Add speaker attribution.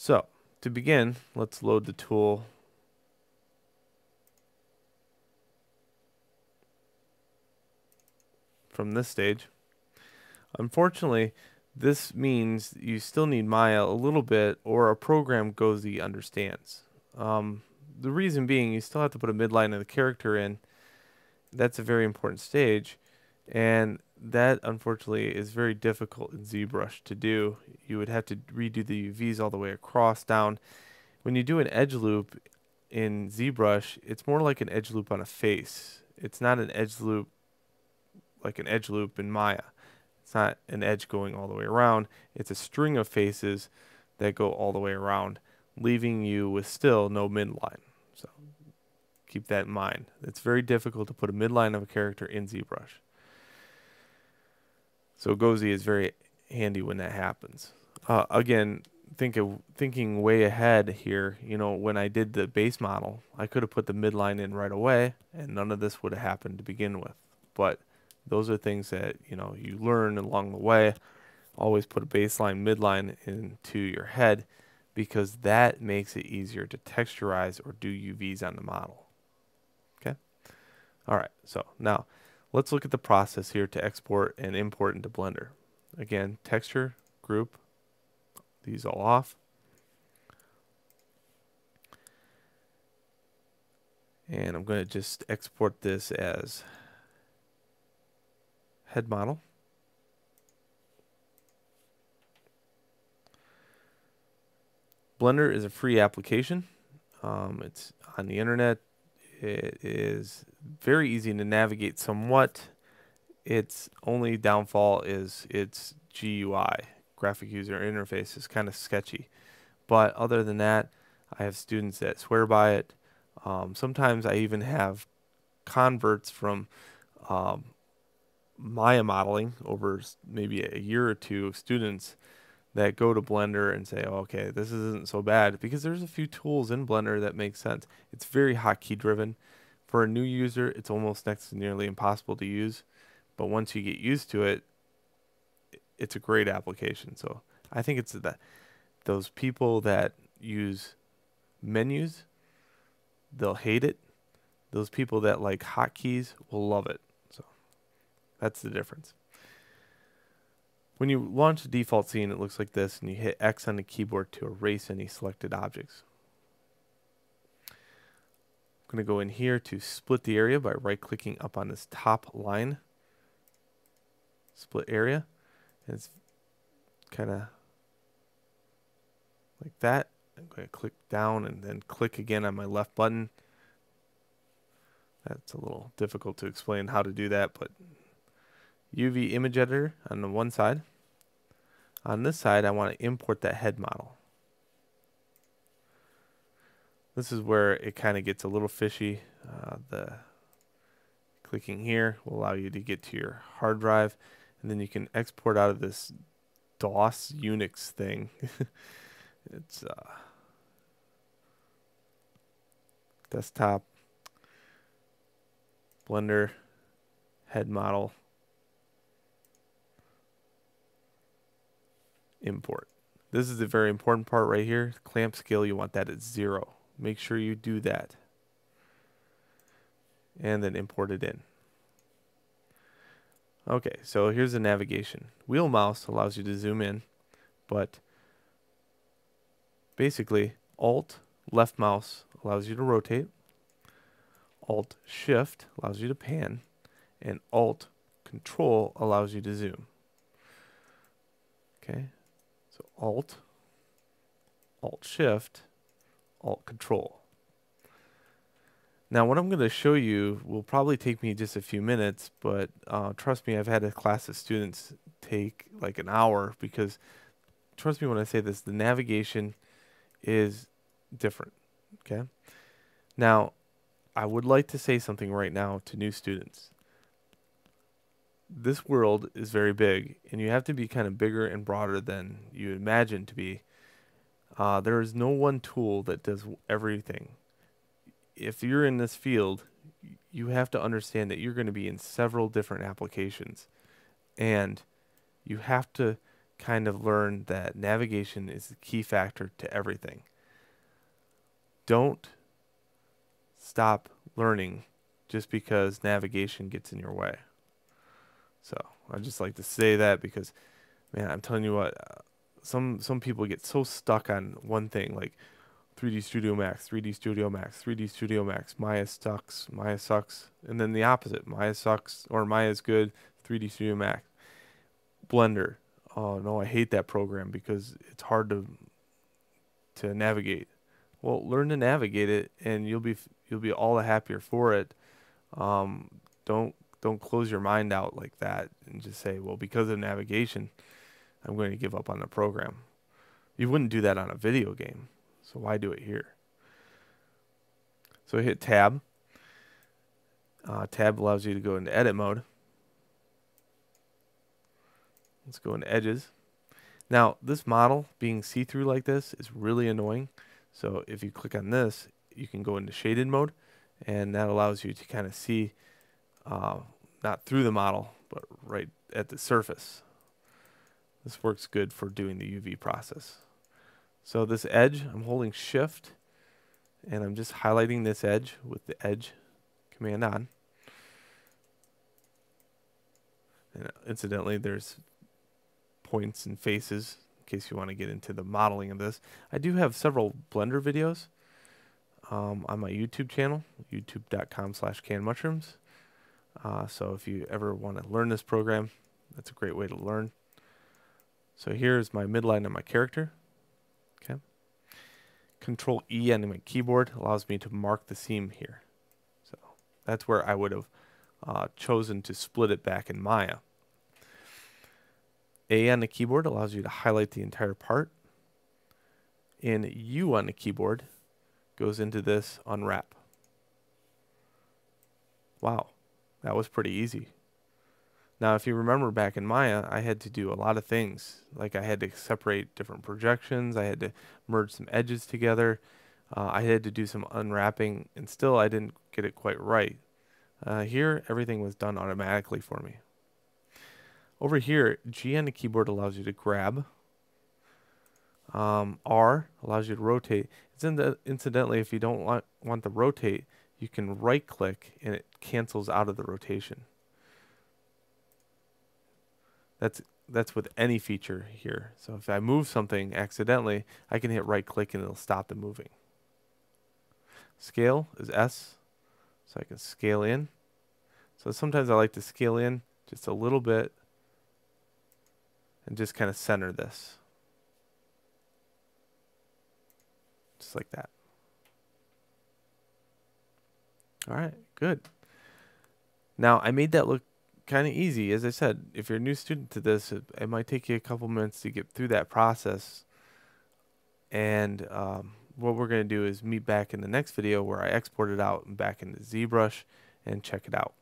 Speaker 1: So to begin, let's load the tool from this stage. Unfortunately, this means you still need Maya a little bit, or a program Gozi understands. The reason being, you still have to put a midline of the character in. That's a very important stage, and that unfortunately is very difficult in ZBrush to do. You would have to redo the UVs all the way across, down. When you do an edge loop in ZBrush, it's more like an edge loop on a face. It's not an edge loop like an edge loop in Maya. It's not an edge going all the way around. It's a string of faces that go all the way around, leaving you with still no midline. So keep that in mind. It's very difficult to put a midline of a character in ZBrush. So Gozi is very handy when that happens. Again, thinking way ahead here. You know, when I did the base model, I could have put the midline in right away, and none of this would have happened to begin with. But those are things that you learn along the way. Always put a baseline midline into your head, because that makes it easier to texturize or do UVs on the model. Okay. All right. So now let's look at the process here to export and import into Blender. Again, texture, group, these all off. And I'm going to just export this as head model. Blender is a free application. It's on the internet. It is very easy to navigate somewhat. Its only downfall is its GUI, graphic user interface, is kind of sketchy. But other than that, I have students that swear by it. Sometimes I even have converts from Maya modeling over maybe a year or two of students that go to Blender and say, oh, okay, this isn't so bad, because there's a few tools in Blender that make sense. It's very hotkey driven. For a new user, it's almost next to nearly impossible to use. But once you get used to it, it's a great application. So I think it's that those people that use menus, they'll hate it. Those people that like hotkeys will love it. So that's the difference. When you launch the default scene, it looks like this, and you hit X on the keyboard to erase any selected objects. I'm going to go in here to split the area by right-clicking up on this top line. Split area. And it's kind of like that. I'm going to click down and then click again on my left button. That's a little difficult to explain how to do that, but UV image editor on the one side. On this side, I want to import that head model. This is where it kind of gets a little fishy. The clicking here will allow you to get to your hard drive, and then you can export out of this DOS Unix thing. It's desktop, Blender, head model, import. This is the very important part right here. Clamp scale, you want that at 0. Make sure you do that. And then import it in. Okay, so here's the navigation. Wheel mouse allows you to zoom in, but basically Alt left mouse allows you to rotate. Alt Shift allows you to pan, and Alt Control allows you to zoom. Okay, so Alt Shift, Alt Control. Now what I'm going to show you will probably take me just a few minutes, but trust me, I've had a class of students take like an hour, because trust me when I say this, the navigation is different. Okay, now I would like to say something right now to new students. This world is very big, and you have to be kind of bigger and broader than you imagine to be. There is no one tool that does everything. If you're in this field, you have to understand that you're going to be in several different applications, and you have to kind of learn that navigation is the key factor to everything. Don't stop learning just because navigation gets in your way. So I just like to say that because, man, I'm telling you what, some people get so stuck on one thing, like 3D Studio Max, 3D Studio Max, 3D Studio Max, Maya sucks, and then the opposite, Maya sucks or Maya's good, 3D Studio Max. Blender, oh no, I hate that program because it's hard to navigate. Well, learn to navigate it, and you'll be all the happier for it. Um, don't close your mind out like that and just say, well, because of navigation, I'm going to give up on the program. You wouldn't do that on a video game, so why do it here? So hit Tab. Tab allows you to go into edit mode. Let's go into edges. Now, this model being see-through like this is really annoying. So if you click on this, you can go into shaded mode, and that allows you to kind of see not through the model, but right at the surface. This works good for doing the UV process. So this edge, I'm holding Shift, and I'm just highlighting this edge with the Edge command on. And incidentally, there's points and faces in case you want to get into the modeling of this. I do have several Blender videos on my YouTube channel, youtube.com/cannedmushrooms. So if you ever want to learn this program, that's a great way to learn. So here's my midline of my character. Okay. Control E on my keyboard allows me to mark the seam here. So that's where I would have chosen to split it back in Maya. A on the keyboard allows you to highlight the entire part. And U on the keyboard goes into this unwrap. Wow, that was pretty easy. Now, if you remember back in Maya, I had to do a lot of things. Like I had to separate different projections. I had to merge some edges together. I had to do some unwrapping, and still I didn't get it quite right. Here, everything was done automatically for me. Over here, G on the keyboard allows you to grab. R allows you to rotate. Incidentally, if you don't want the rotate, you can right click and it cancels out of the rotation. That's with any feature here. So if I move something accidentally, I can hit right click and it'll stop the moving. Scale is S, so I can scale in. So sometimes I like to scale in just a little bit and just kind of center this. Just like that. All right, good. Now, I made that look kind of easy. As I said, if you're a new student to this, it might take you a couple minutes to get through that process. And what we're going to do is meet back in the next video where I export it out and back into ZBrush and check it out.